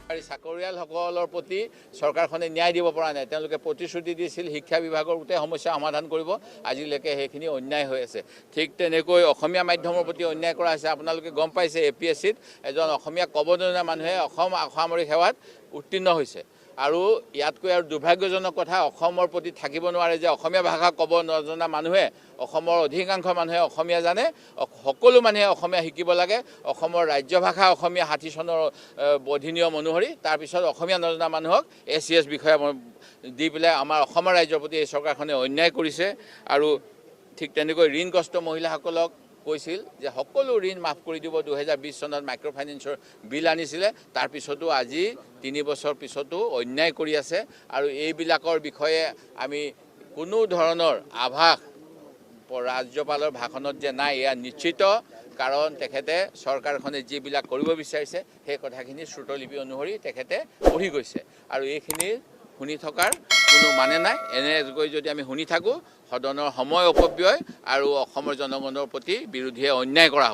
চাকৰিয়ালসকলৰ প্ৰতি চৰকাৰখনে ন্যায় দিব পৰা নাই। তেওঁলোকে প্ৰতিশ্ৰুতি দিছিল শিক্ষা বিভাগৰ গোটেই সমস্যা সমাধান কৰিব, আজিলৈকে সেইখিনি অন্যায় হৈ আছে। ঠিক তেনেকৈ অসমীয়া মাধ্যমৰ প্ৰতি অন্যায় কৰা হৈছে। আপোনালোকে গম পাইছে APSCত এজন অসমীয়া ক'ব নজনা মানুহে অসম অসামৰিক সেৱাত উত্তীৰ্ণ হৈছে। আৰু ইয়াতকৈ আৰু দুৰ্ভাগ্যজনক কথা, অসমৰ প্ৰতি থাকিব নোৱাৰে যে অসমীয়া ভাষা ক'ব নজনা মানুহে, অসমৰ অধিকাংশ মানুহে অসমীয়া জানে, সকলো মানুহে অসমীয়া শিকিব লাগে। অসমৰ ৰাজ্য ভাষা অসমীয়া 60 চনৰ অধিনিয়ম অনুসৰি, তাৰপিছত অসমীয়া নজনা মানুহক SCS বিষয়া দি পেলাই আমাৰ অসমৰ ৰাজ্যৰ প্ৰতি এই চৰকাৰখনে অন্যায় কৰিছে। আৰু ঠিক তেনেকৈ ঋণগ্ৰস্ত মহিলাসকলক কৈছিল যে সকলো ঋণ মাফ কৰি দিব। 2020 চনত মাইক্ৰ' ফাইনেন্সৰ বিল আনিছিলে, তাৰপিছতো আজি 3 বছৰ পিছতো অন্যায় কৰি আছে। আৰু এইবিলাকৰ বিষয়ে আমি কোনো ধৰণৰ আভাস ৰাজ্যপালৰ ভাষণত যে নাই, এয়া নিশ্চিত। কাৰণ তেখেতে চৰকাৰখনে যিবিলাক কৰিব বিচাৰিছে সেই কথাখিনি শ্ৰুতলিপি অনুসৰি তেখেতে পঢ়ি গৈছে। আৰু এইখিনি শুনি থকাৰ কোনো মানে নাই। এনেকৈ যদি আমি শুনি থাকোঁ, সদনৰ সময় অপব্যয় আৰু অসমৰ জনগণৰ প্ৰতি বিৰোধীয়ে অন্যায় কৰা হ'ব।